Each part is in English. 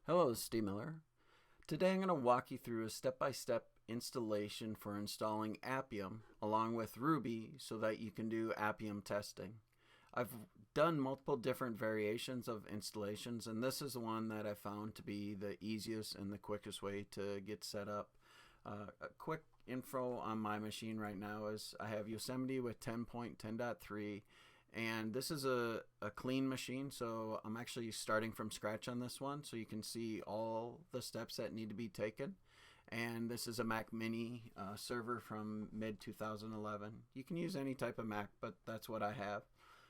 Hello, this is Steve Miller. Today I'm going to walk you through a step-by-step installation for installing Appium along with Ruby so that you can do Appium testing. I've done multiple different variations of installations, and this is the one that I found to be the easiest and the quickest way to get set up. A quick info on my machine right now is I have Yosemite with 10.10.3, and this is a clean machine, so I'm actually starting from scratch on this one, so you can see all the steps that need to be taken. And this is a Mac Mini server from mid-2011. You can use any type of Mac, but that's what I have.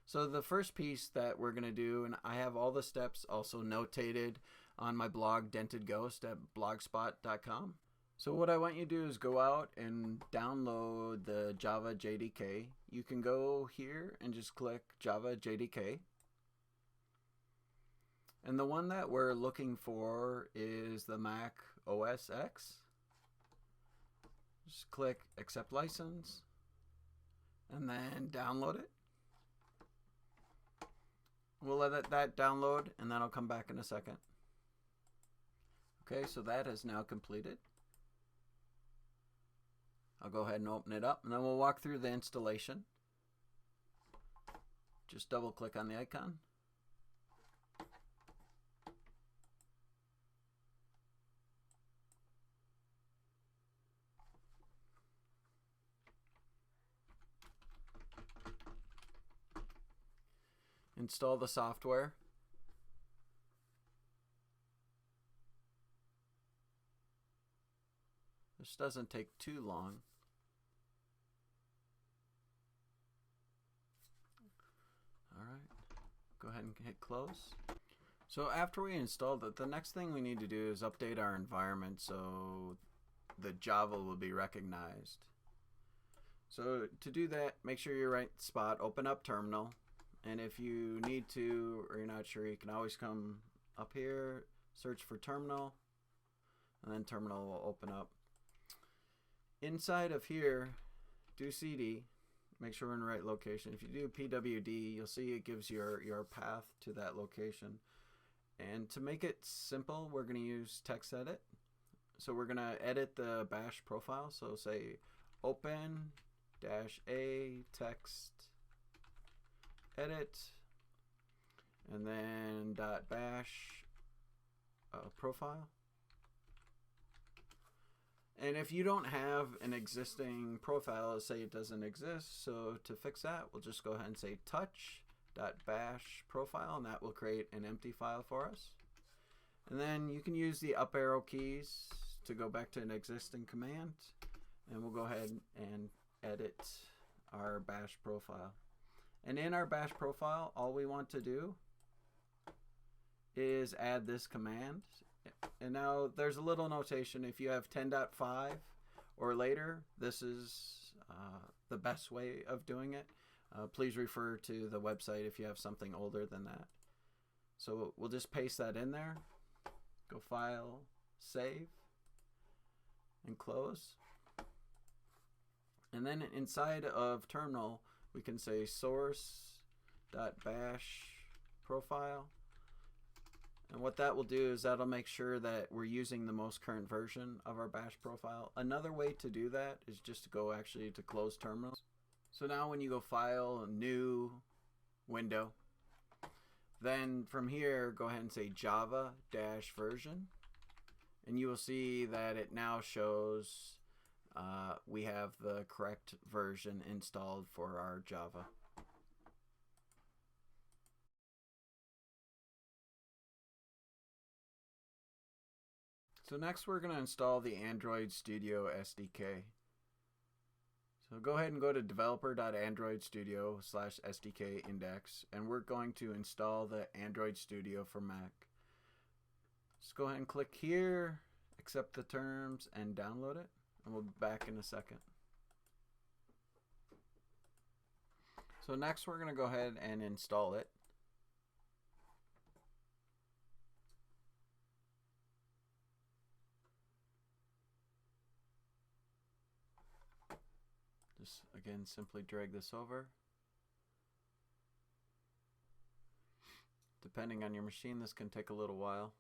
So the first piece that we're going to do, and I have all the steps also notated on my blog, Dented Ghost, at blogspot.com. So what I want you to do is go out and download the Java JDK. You can go here and just click Java JDK. And the one that we're looking for is the Mac OS X. Just click Accept License and then download it. We'll let that download and then I'll come back in a second. Okay, so that is now completed. I'll go ahead and open it up and then we'll walk through the installation. Just double click on the icon. Install the software. This doesn't take too long. Alright, go ahead and hit close. So after we installed it, the next thing we need to do is update our environment so the Java will be recognized. So to do that, make sure you're right spot, open up terminal, and if you need to or you're not sure, you can always come up here, search for terminal, and then terminal will open up. Inside of here, do cd, make sure we're in the right location. If you do pwd, you'll see it gives your path to that location. And to make it simple, we're going to use text edit. So we're going to edit the bash profile. So say open-a text edit and then .bash profile. And if you don't have an existing profile, let's say it doesn't exist, so to fix that, we'll just go ahead and say touch.bash profile, and that will create an empty file for us. And then you can use the up arrow keys to go back to an existing command, and we'll go ahead and edit our bash profile. And in our bash profile, all we want to do is add this command. And now there's a little notation. If you have 10.5 or later, this is the best way of doing it. Please refer to the website if you have something older than that. So we'll just paste that in there. Go File, Save, and Close. And then inside of terminal, we can say source.bash profile. And what that will do is that'll make sure that we're using the most current version of our bash profile. Another way to do that is just to go actually to close terminal. So now when you go File, New, Window, then from here go ahead and say Java-version, and you will see that it now shows we have the correct version installed for our Java. So next we're going to install the Android Studio SDK. So go ahead and go to developer.androidstudio/SDK index, and we're going to install the Android Studio for Mac. Just go ahead and click here, accept the terms, and download it, and we'll be back in a second. So next we're going to go ahead and install it. Just again, simply drag this over. Depending on your machine, this can take a little while.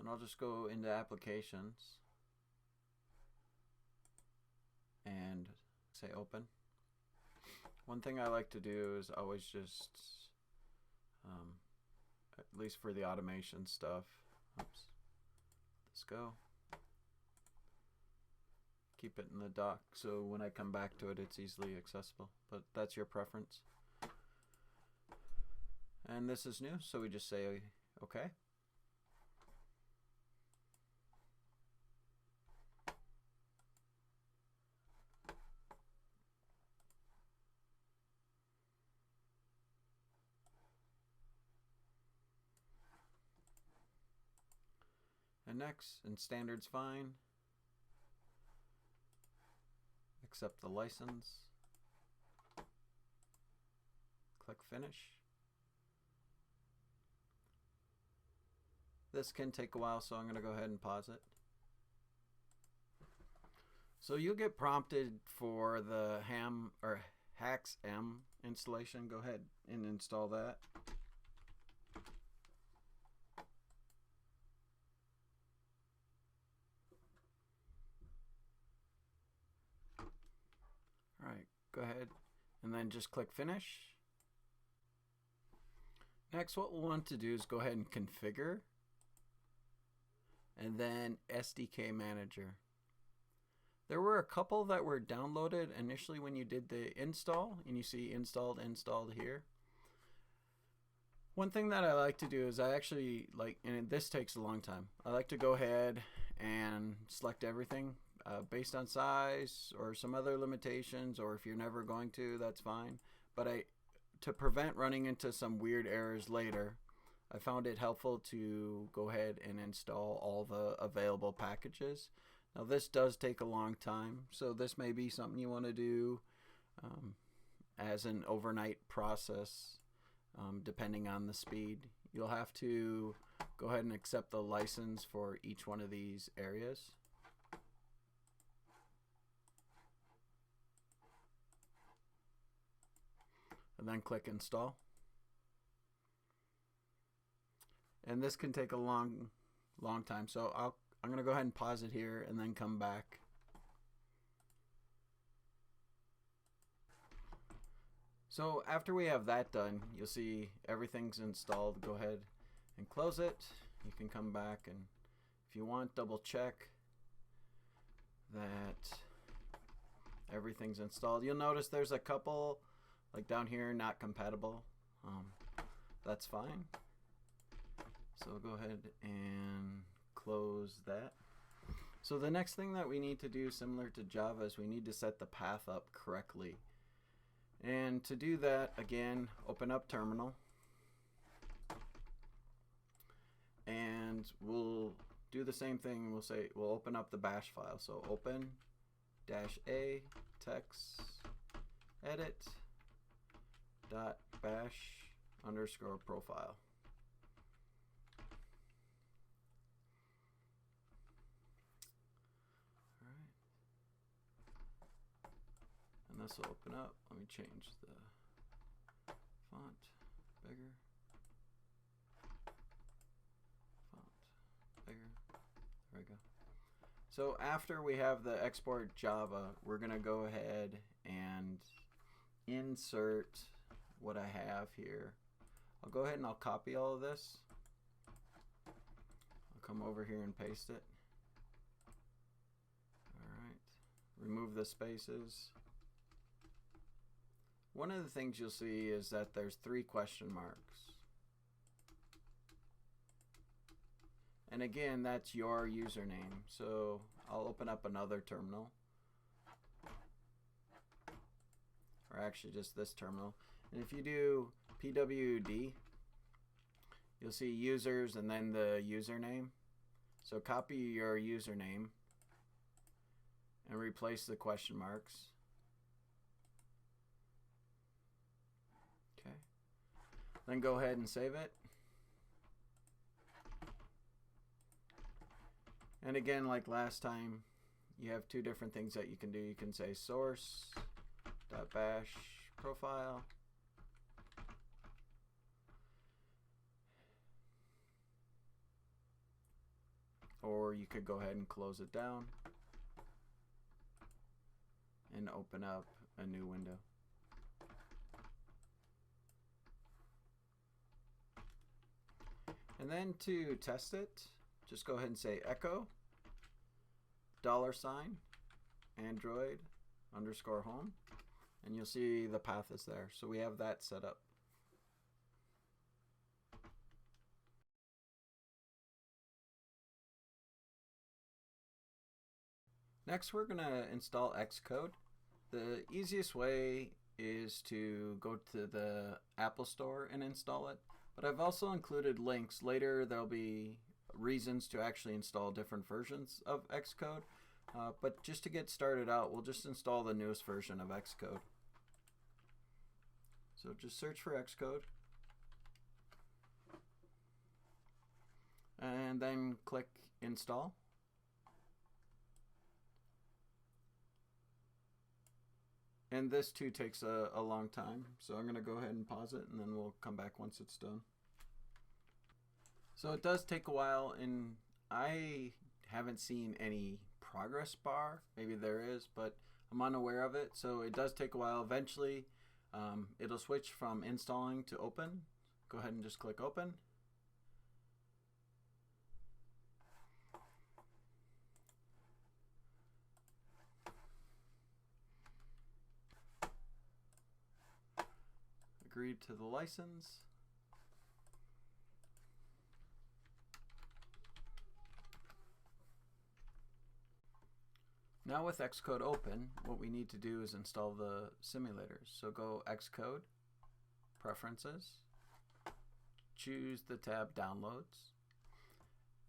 And I'll just go into applications and say open. One thing I like to do is always just, at least for the automation stuff, oops, let's go. Keep it in the dock so when I come back to it, it's easily accessible, but that's your preference. And this is new, so we just say okay. And next, and standard's fine. Accept the license. Click finish. This can take a while, so I'm going to go ahead and pause it. So you'll get prompted for the ham or HaxM installation. Go ahead and install that. All right, go ahead and then just click finish. Next, what we'll want to do is go ahead and configure and then SDK manager. There were a couple that were downloaded initially when you did the install, and you see installed here. One thing that I like to do is I actually like, and this takes a long time, I like to go ahead and select everything based on size or some other limitations, or if you're never going to, that's fine. But to prevent running into some weird errors later, I found it helpful to go ahead and install all the available packages. Now this does take a long time, so this may be something you want to do as an overnight process, depending on the speed. You'll have to go ahead and accept the license for each one of these areas. And then click install. And this can take a long time, so I'm going to go ahead and pause it here and then come back. So after we have that done, you'll see everything's installed. Go ahead and close it. You can come back and, if you want, double check that everything's installed. You'll notice there's a couple, like down here, not compatible. That's fine. So go ahead and close that. So the next thing that we need to do, similar to Java, is we need to set the path up correctly. And to do that, again, open up terminal. And we'll do the same thing. We'll open up the bash file. So open -a text edit .bash_profile. And this will open up. Let me change the font bigger. Font bigger. There we go. So after we have the export Java, we're going to go ahead and insert what I have here. I'll go ahead and I'll copy all of this. I'll come over here and paste it. All right. Remove the spaces. One of the things you'll see is that there's 3 question marks. And again, that's your username. So I'll open up another terminal. Or actually just this terminal. And if you do pwd, you'll see users and then the username. So copy your username and replace the question marks. Then go ahead and save it. And again, like last time, you have 2 different things that you can do. You can say source.bash profile. or you could go ahead and close it down and open up a new window. And then to test it, just go ahead and say echo $Android_home, and you'll see the path is there. So we have that set up. Next, we're going to install Xcode. The easiest way is to go to the Apple Store and install it, but I've also included links. Later there'll be reasons to actually install different versions of Xcode, but just to get started out, we'll just install the newest version of Xcode. So just search for Xcode and then click install. And this too takes a long time, so I'm going to go ahead and pause it and then we'll come back once it's done. So it does take a while, and I haven't seen any progress bar. Maybe there is, but I'm unaware of it, so it does take a while. Eventually it'll switch from installing to open. Go ahead and just click open. Agreed to the license. Now with Xcode open, what we need to do is install the simulators. So go Xcode, Preferences, choose the tab Downloads,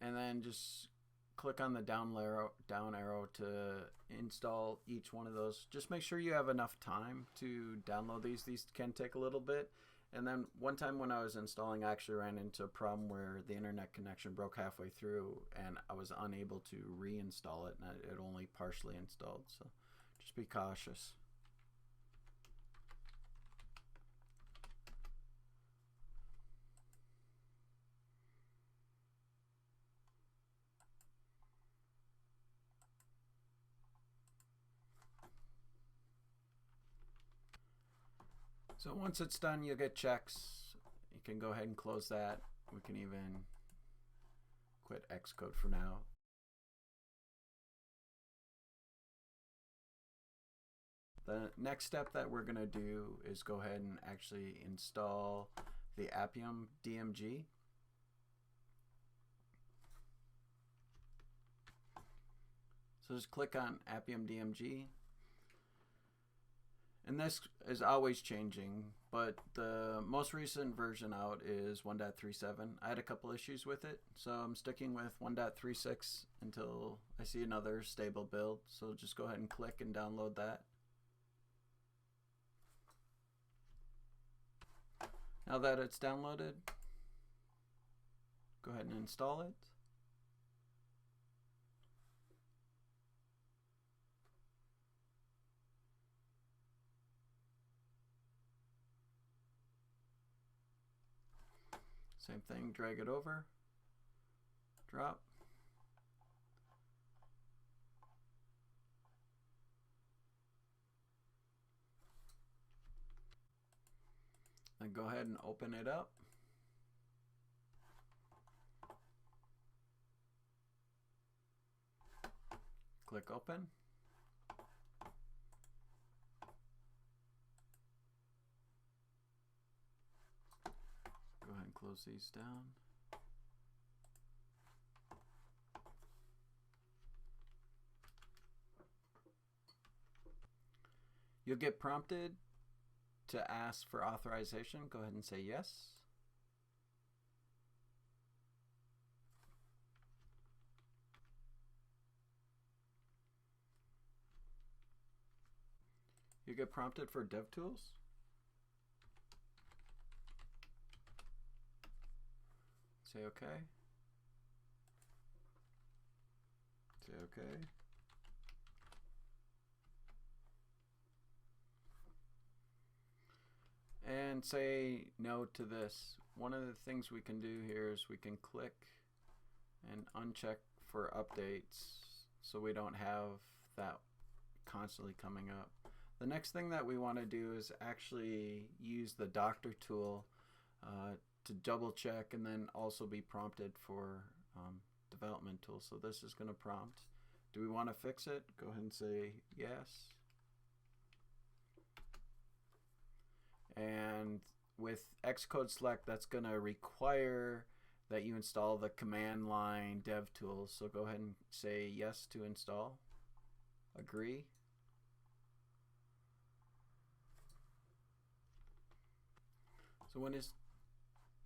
and then just click on the down arrow to install each one of those. Just make sure you have enough time to download these. These can take a little bit. And then one time when I was installing, I actually ran into a problem where the internet connection broke halfway through and I was unable to reinstall it, and it only partially installed. So just be cautious. So once it's done, you'll get checks. You can go ahead and close that. We can even quit Xcode for now. The next step that we're going to do is go ahead and actually install the Appium.dmg. So just click on Appium.dmg. And this is always changing, but the most recent version out is 1.37. I had a couple issues with it, so I'm sticking with 1.36 until I see another stable build. So just go ahead and click and download that. Now that it's downloaded, go ahead and install it. Same thing, drag it over, drop. Then go ahead and open it up. Click open. Go ahead and close these down. You'll get prompted to ask for authorization. Go ahead and say yes. You get prompted for DevTools. Say OK. Say OK. And say no to this. One of the things we can do here is we can click and uncheck for updates so we don't have that constantly coming up. The next thing that we want to do is actually use the doctor tool to double check and then also be prompted for development tools. So this is going to prompt, do we want to fix it? Go ahead and say yes. And with Xcode select, that's going to require that you install the command line dev tools. So go ahead and say yes to install. Agree. So when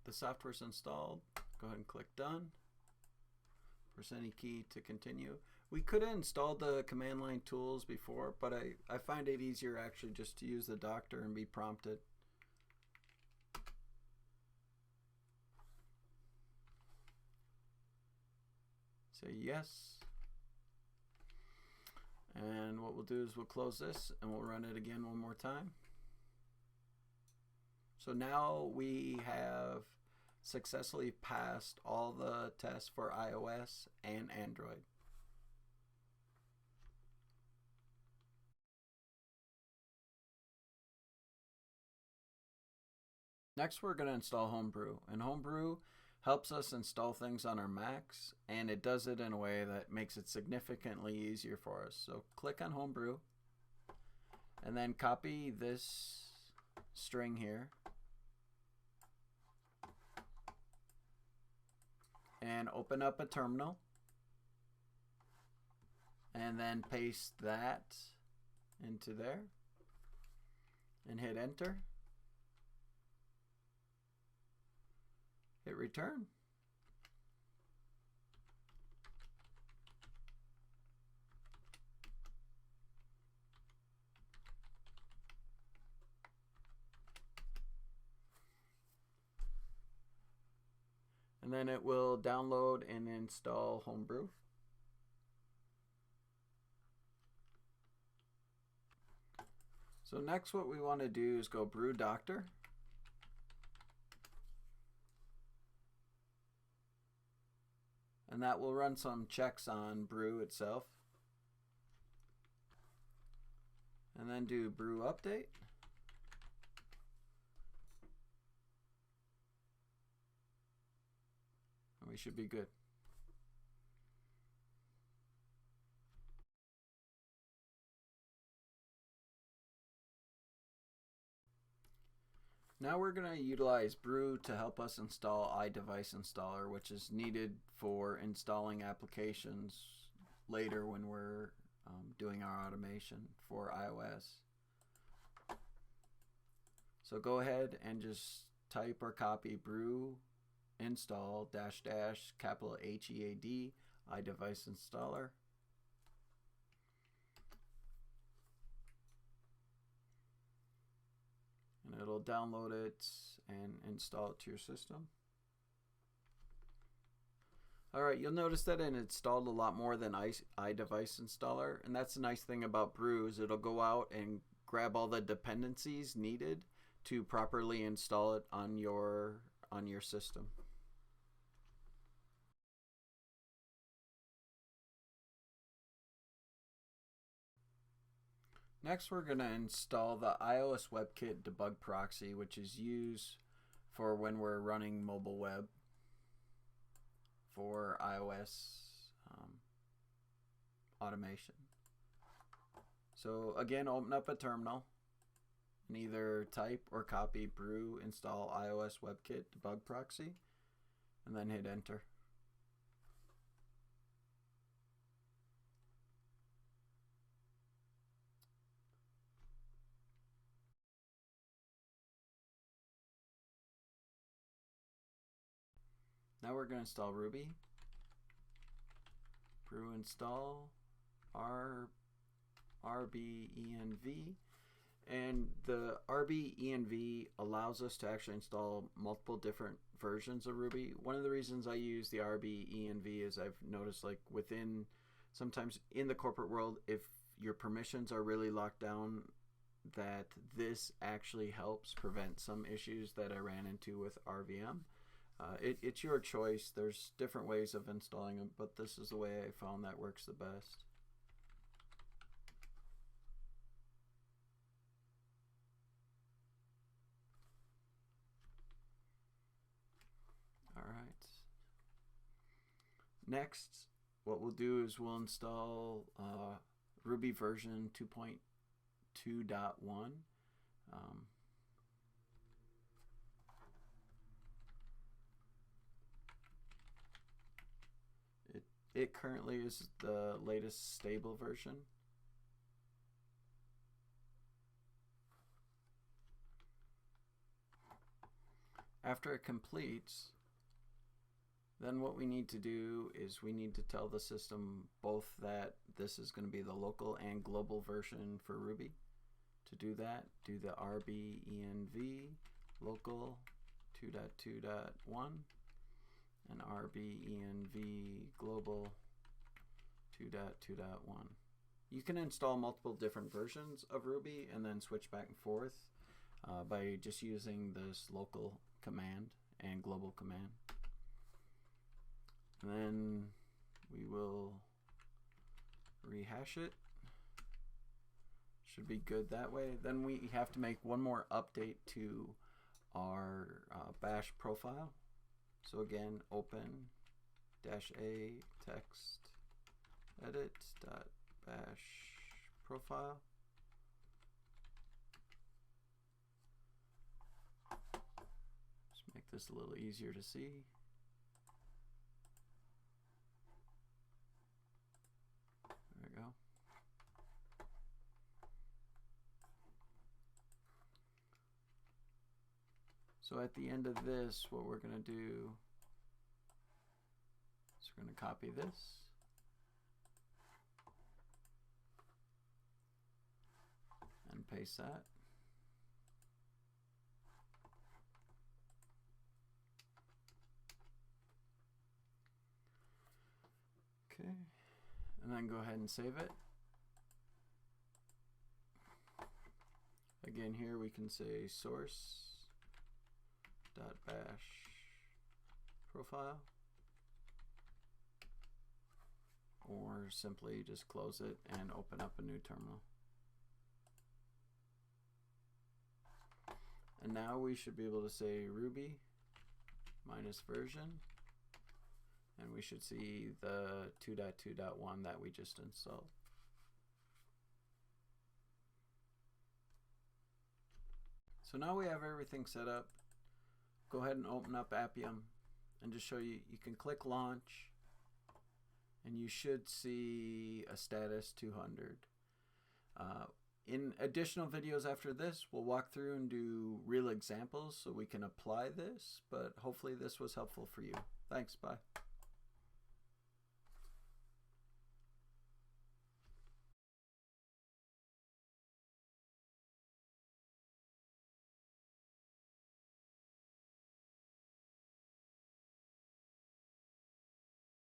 the software's installed, go ahead and click done. Press any key to continue. We could have installed the command line tools before, but I find it easier actually just to use the doctor and be prompted. Say yes. And what we'll do is we'll close this and we'll run it again one more time. So now we have successfully passed all the tests for iOS and Android. Next, we're going to install Homebrew. And Homebrew helps us install things on our Macs, and it does it in a way that makes it significantly easier for us. So click on Homebrew, and then copy this string here, and open up a terminal, and then paste that into there, and hit enter. Hit return. And then it will download and install Homebrew. So next what we want to do is go brew doctor. And that will run some checks on brew itself. And then do brew update. And we should be good. Now we're going to utilize Brew to help us install ideviceinstaller, which is needed for installing applications later when we're doing our automation for iOS. So go ahead and just type or copy brew install -- capital HEAD ideviceinstaller. And it'll download it and install it to your system. Alright, you'll notice that it installed a lot more than ideviceinstaller, and that's the nice thing about Brew is it'll go out and grab all the dependencies needed to properly install it on your system. Next, we're going to install the iOS WebKit debug-proxy, which is used for when we're running mobile web for iOS automation. So again, open up a terminal and either type or copy brew install iOS WebKit debug-proxy and then hit enter. Now we're going to install Ruby. Brew install RBENV. And the RBENV allows us to actually install multiple different versions of Ruby. One of the reasons I use the RBENV is I've noticed like sometimes in the corporate world, if your permissions are really locked down, that this actually helps prevent some issues that I ran into with RVM. It's your choice. There's different ways of installing them, but this is the way I found that works the best. All right. Next, what we'll do is we'll install Ruby version 2.2.1. It currently is the latest stable version. After it completes, then what we need to do is we need to tell the system both that this is going to be the local and global version for Ruby. To do that, do the rbenv local 2.2.1 and rbenv global 2.2.1. You can install multiple different versions of Ruby and then switch back and forth by just using this local command and global command. And then we will rehash it. Should be good that way. Then we have to make one more update to our bash profile. So again, open -a text edit .bash profile. Just make this a little easier to see. There we go. So at the end of this, what we're going to do is we're going to copy this. And paste that. Okay. And then go ahead and save it. Again, here we can say source.bash profile, or simply just close it and open up a new terminal. And now we should be able to say Ruby -version, and we should see the 2.2.1 that we just installed. So now we have everything set up. Go ahead and open up Appium and just show you, you can click launch and you should see a status 200. In additional videos after this, we'll walk through and do real examples so we can apply this, but hopefully this was helpful for you. Thanks, bye.